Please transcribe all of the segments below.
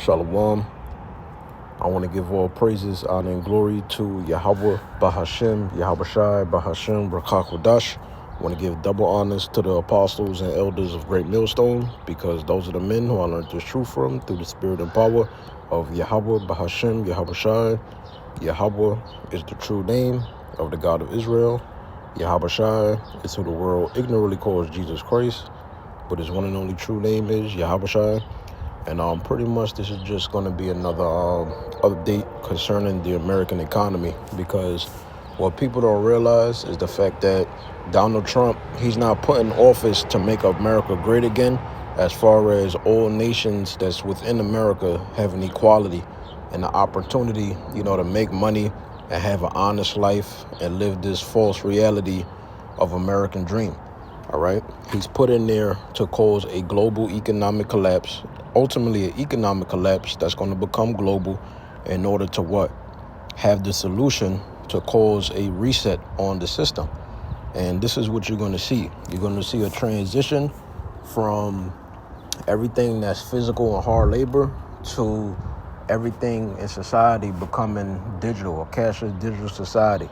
Shalom. I want to give all praises, honor, and glory to Yahweh, Bahashem, Yahweh Shai, Bahashem, Rakakodash. I want to give double honors to the apostles and elders of Great Millstone, because those are the men who I learned this truth from through the spirit and power of Yahweh, Bahashem, Yahweh Shai. Yahweh is the true name of the God of Israel. Yahweh Shai is who the world ignorantly calls Jesus Christ, but his one and only true name is Yahweh Shai. And pretty much this is just going to be another update concerning the American economy, because what people don't realize is the fact that Donald Trump, he's not put in office to make America great again, as far as all nations that's within America having equality and the opportunity, to make money and have an honest life and live this false reality of American dream. All right. He's put in there to cause a global economic collapse, ultimately an economic collapse that's going to become global, in order to what? Have the solution to cause a reset on the system. And this is what you're going to see. You're going to see a transition from everything that's physical and hard labor to everything in society becoming digital, a cashless digital society.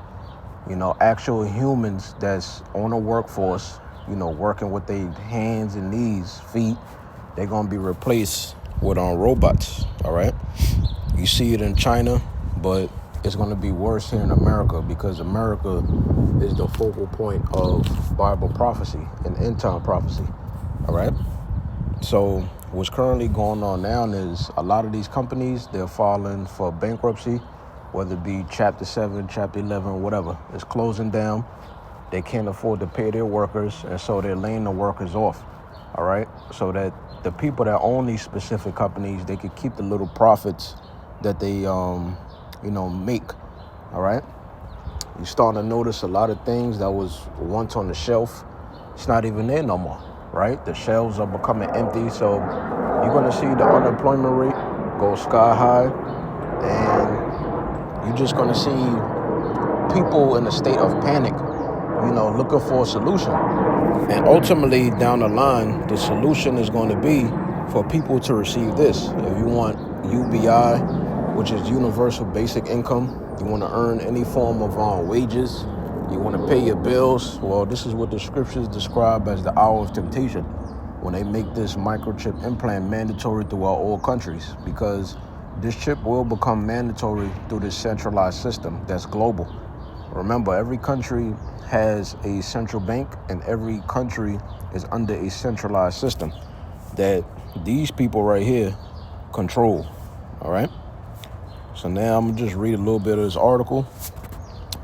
Actual humans that's on a workforce, working with their hands and knees, feet, they're going to be replaced with robots, all right? You see it in China, but it's going to be worse here in America, because America is the focal point of Bible prophecy and end-time prophecy, all right? So what's currently going on now is a lot of these companies, they're filing for bankruptcy, whether it be Chapter 7, Chapter 11, whatever. It's closing down. They can't afford to pay their workers, and so they're laying the workers off, all right? So that the people that own these specific companies, they could keep the little profits that they, make, all right? You're starting to notice a lot of things that was once on the shelf. It's not even there no more, right? The shelves are becoming empty, so you're going to see the unemployment rate go sky high, and you're just going to see people in a state of panic, looking for a solution. And ultimately, down the line, the solution is going to be for people to receive this. If you want UBI, which is Universal Basic Income, you want to earn any form of wages, you want to pay your bills, well, this is what the scriptures describe as the hour of temptation, when they make this microchip implant mandatory throughout all countries, because this chip will become mandatory through this centralized system that's global. Remember, every country has a central bank, and every country is under a centralized system that these people right here control, all right? So now I'm gonna just read a little bit of this article.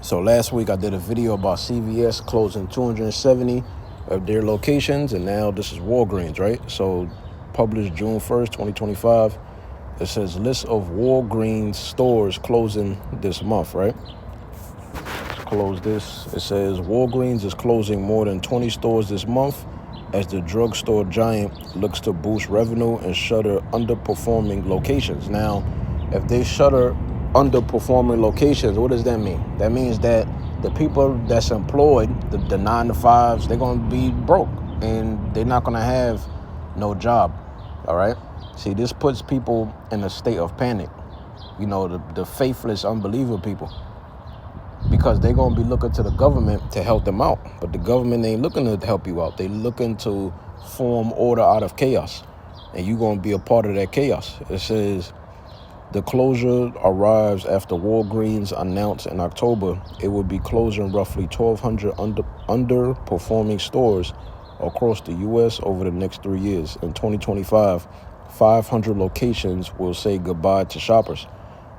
So last week I did a video about CVS closing 270 of their locations, and now this is Walgreens, right? So published June 1st, 2025. It says list of Walgreens stores closing this month, right? Close this. It says Walgreens is closing more than 20 stores this month as the drugstore giant looks to boost revenue and shutter underperforming locations. Now, if they shutter underperforming locations, what does that mean? That means that the people that's employed, the 9-to-5s, they're going to be broke, and they're not going to have no job, all right? See, this puts people in a state of panic, the faithless, unbeliever people, because they're going to be looking to the government to help them out. But the government ain't looking to help you out. They looking to form order out of chaos, and you're going to be a part of that chaos. It says the closure arrives after Walgreens announced in October it would be closing roughly 1,200 underperforming stores across the U.S. over the next 3 years. In 2025, 500 locations will say goodbye to shoppers,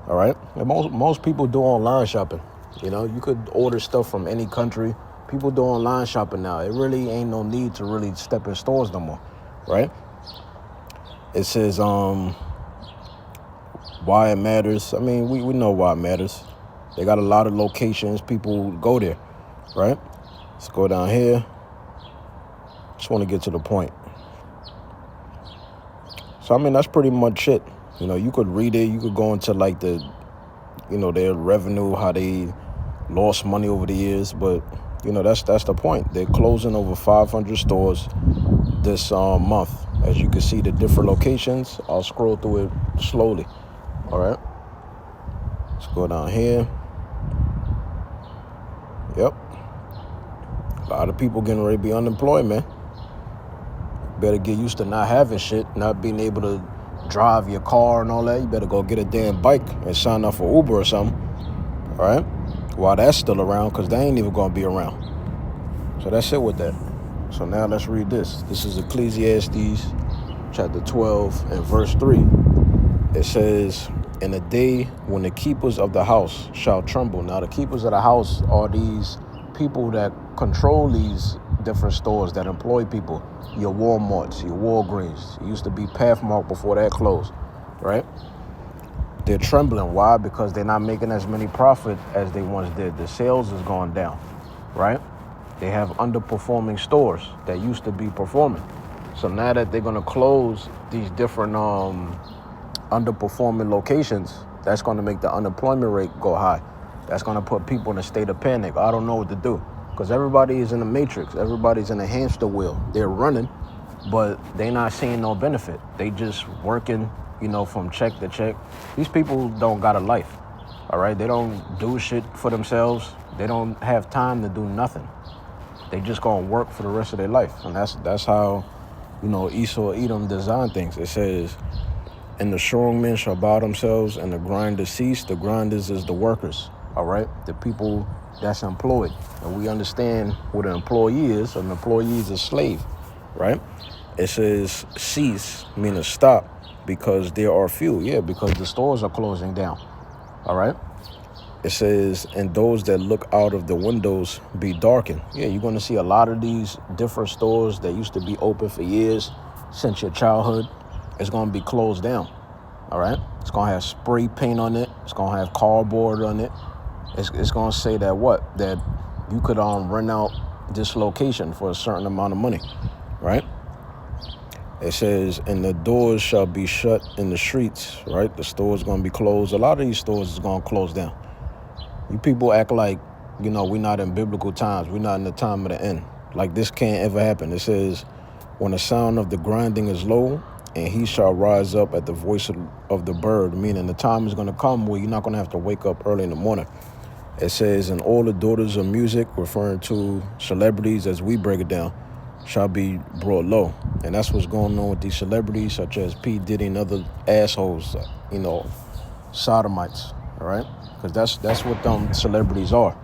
all right? And most people do online shopping. You could order stuff from any country. People do online shopping now. It really ain't no need to really step in stores no more, right? It says why it matters. I mean, we know why it matters. They got a lot of locations. People go there, right? Let's go down here. Just want to get to the point. So, I mean, that's pretty much it. You could read it. You could go into like their revenue, how they lost money over the years, but that's the point. They're closing over 500 stores this month, As you can see the different locations, I'll scroll through it slowly. All right. Let's go down here. Yep. A lot of people getting ready to be unemployed, man. Better get used to not having shit, not being able to drive your car and all that. You better go get a damn bike and sign up for Uber or something. All right. While that's still around, because they ain't even going to be around. So that's it with that. So now let's read this. This is Ecclesiastes chapter 12 and verse 3. It says, in the day when the keepers of the house shall tremble. Now the keepers of the house are these people that control these different stores that employ people. Your Walmarts, your Walgreens. It used to be Pathmark before that closed, right? They're trembling. Why? Because they're not making as many profit as they once did. The sales is going down, right? They have underperforming stores that used to be performing. So now that they're going to close these different underperforming locations, that's going to make the unemployment rate go high. That's going to put people in a state of panic. I don't know what to do. Because everybody is in the matrix. Everybody's in a hamster wheel. They're running, but they're not seeing no benefit. They just working, you know, from check to check. These people don't got a life, all right? They don't do shit for themselves. They don't have time to do nothing. They just gonna work for the rest of their life. And that's how, you know, Esau, Edom design things. It says, and the strong men shall bow themselves and the grinders cease. The grinders is the workers, all right? The people that's employed. And we understand what an employee is. An employee is a slave, right? It says cease, meaning stop, because there are few. Yeah, because the stores are closing down, all right? It says, and those that look out of the windows be darkened. Yeah, you're going to see a lot of these different stores that used to be open for years since your childhood. It's going to be closed down, all right? It's going to have spray paint on it. It's going to have cardboard on it. It's going to say that what? That you could rent out this location for a certain amount of money, right? It says, and the doors shall be shut in the streets, right? The store's going to be closed. A lot of these stores is going to close down. You people act like, you know, we're not in biblical times. We're not in the time of the end. Like this can't ever happen. It says, when the sound of the grinding is low, and he shall rise up at the voice of the bird, meaning the time is going to come where you're not going to have to wake up early in the morning. It says, and all the daughters of music, referring to celebrities as we break it down, shall be brought low. And that's what's going on with these celebrities such as P. Diddy and other assholes, you know, sodomites, all right? Because that's what them celebrities are,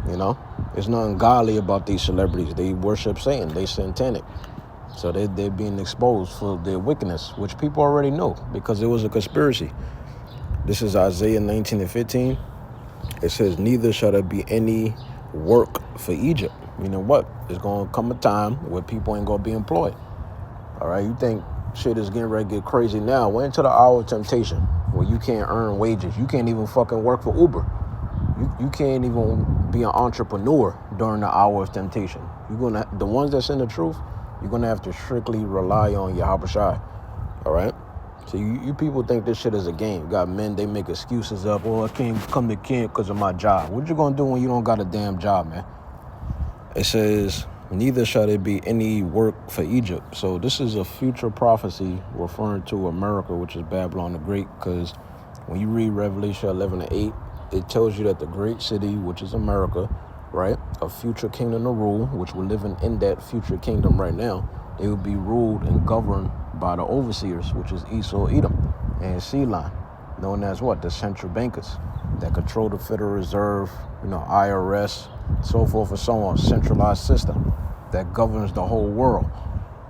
you know? There's nothing godly about these celebrities. They worship Satan. They satanic. So they're being exposed for their wickedness, which people already know because it was a conspiracy. This is Isaiah 19:15. It says, neither shall there be any work for Egypt. Meaning what? There's going to come a time where people ain't going to be employed. All right? You think shit is getting ready to get crazy now. We're into the hour of temptation where you can't earn wages. You can't even fucking work for Uber. You can't even be an entrepreneur during the hour of temptation. The ones that's in the truth, you're going to have to strictly rely on Yahawashi. All right? So you people think this shit is a game. You got men, they make excuses up. Oh, I can't come to camp because of my job. What you going to do when you don't got a damn job, man? It says, neither shall there be any work for Egypt. So this is a future prophecy referring to America, which is Babylon the Great, because when you read Revelation 11:8, it tells you that the great city, which is America, right, a future kingdom to rule, which we're living in that future kingdom right now, they will be ruled and governed by the overseers, which is Esau, Edom, and Zebulon, known as what? The central bankers that control the Federal Reserve, you know, IRS, so forth and so on, centralized system that governs the whole world,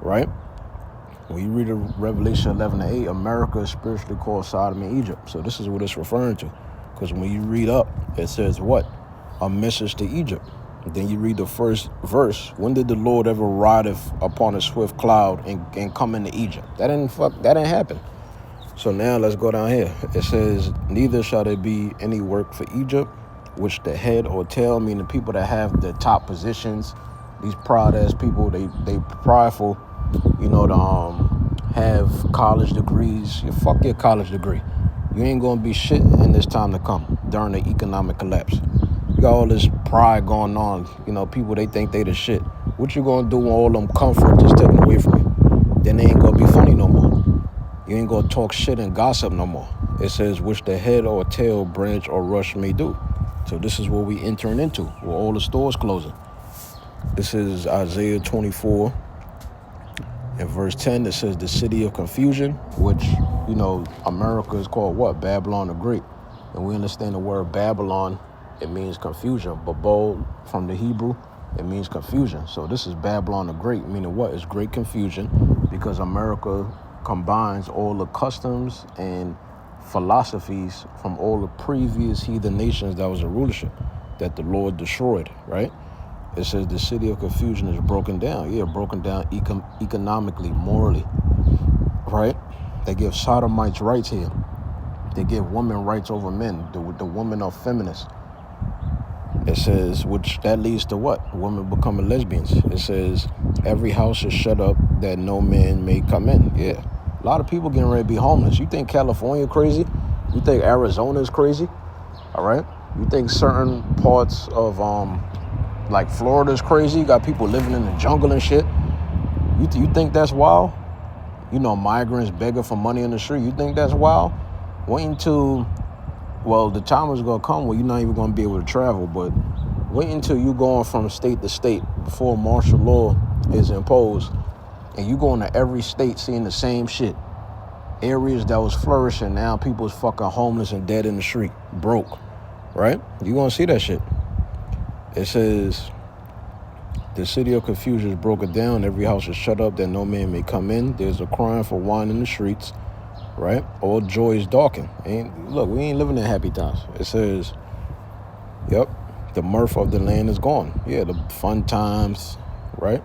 right? When you read Revelation 11:8, America is spiritually called Sodom and Egypt. So this is what it's referring to. Because when you read up, it says what? A message to Egypt. Then you read the first verse. When did the Lord ever ride upon a swift cloud and come into Egypt? That didn't happen. So now let's go down here. It says, neither shall there be any work for Egypt, which the head or tail, meaning people that have the top positions, these proud ass people, they prideful, you know, to have college degrees. You fuck your college degree. You ain't gonna be shit in this time to come during the economic collapse. You got all this pride going on. You know, people, they think they the shit. What you gonna do when all them comforts is taken away from you? then they ain't gonna be funny no more. You ain't gonna talk shit and gossip no more. It says, which the head or tail, branch or rush may do. So this is what we entering into, where all the stores closing. This is Isaiah 24 and verse 10. It says, the city of confusion, which, you know, America is called what? Babylon the Great. And we understand the word Babylon, it means confusion. But bold from the Hebrew, it means confusion. So this is Babylon the Great, meaning what? It's great confusion, because America combines all the customs and philosophies from all the previous heathen nations that was in rulership that the Lord destroyed, right? It says the city of confusion is broken down. Yeah, broken down economically, morally, right? They give sodomites rights here. They give women rights over men. The women are feminists. It says, which that leads to what? Women becoming lesbians. It says, every house is shut up that no man may come in. Yeah. A lot of people getting ready to be homeless. You think California crazy? You think Arizona is crazy? All right. You think certain parts of like Florida is crazy? You got people living in the jungle and shit. You think that's wild? You know, migrants begging for money in the street. You think that's wild? Wait until, well, the time is gonna come where you're not even gonna be able to travel. But wait until you going from state to state before martial law is imposed. And you going to every state seeing the same shit. Areas that was flourishing, now people's fucking homeless and dead in the street, broke, right? You gonna see that shit. It says, the city of confusion is broken down. Every house is shut up that no man may come in. There's a crying for wine in the streets, right? All joy is darkened. Look, we ain't living in happy times. It says, yep, the mirth of the land is gone. Yeah, the fun times, right?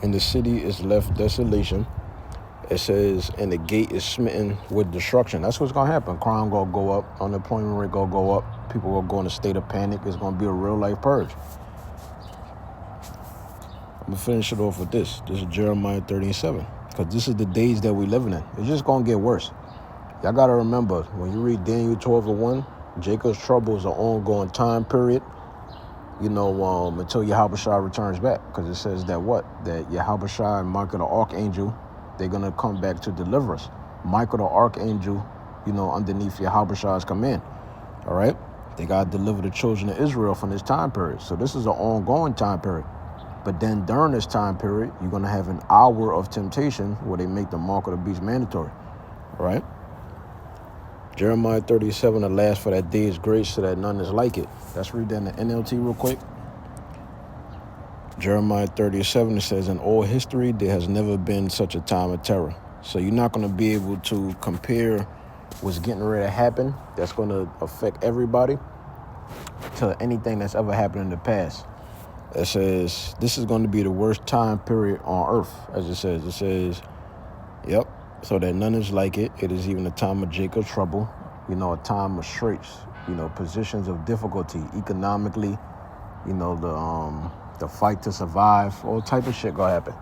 And the city is left desolation. It says, and the gate is smitten with destruction. That's what's gonna happen. Crime gonna go up, unemployment rate gonna go up, people will go in a state of panic. It's gonna be a real life purge. I'm gonna finish it off with this. This is Jeremiah 37, because this is the days that we living in. It's just gonna get worse. Y'all gotta remember, when you read Daniel 12:1, Jacob's trouble is an ongoing time period. You know, until Yahushua returns back, because it says that what? That Yahushua and Michael the Archangel, they're going to come back to deliver us. Michael the Archangel, you know, underneath Yahushua's command, all right? They got to deliver the children of Israel from this time period. So this is an ongoing time period. But then during this time period, you're going to have an hour of temptation where they make the mark of the beast mandatory, all right? Jeremiah 37, the last for that day is great, so that none is like it. Let's read that in the NLT real quick. Jeremiah 37, it says, in all history, there has never been such a time of terror. So you're not going to be able to compare what's getting ready to happen that's going to affect everybody to anything that's ever happened in the past. It says, this is going to be the worst time period on earth, as it says. It says, yep. So that none is like it. It is even a time of Jacob's trouble, you know, a time of straits, you know, positions of difficulty economically, you know, the fight to survive, all type of shit gonna happen.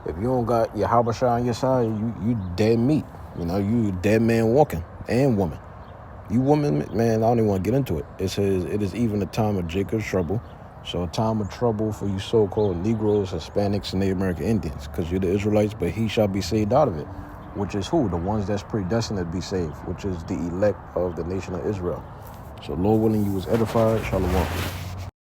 If you don't got Yahushua on your side, you dead meat. You know, you dead man walking and woman. You woman, man, I don't even want to get into it. It says it is even a time of Jacob's trouble. So a time of trouble for you so-called Negroes, Hispanics, and Native American Indians, because you're the Israelites, but he shall be saved out of it. Which is who? The ones that's predestined to be saved, which is the elect of the nation of Israel. So Lord willing, you was edified. Shalom.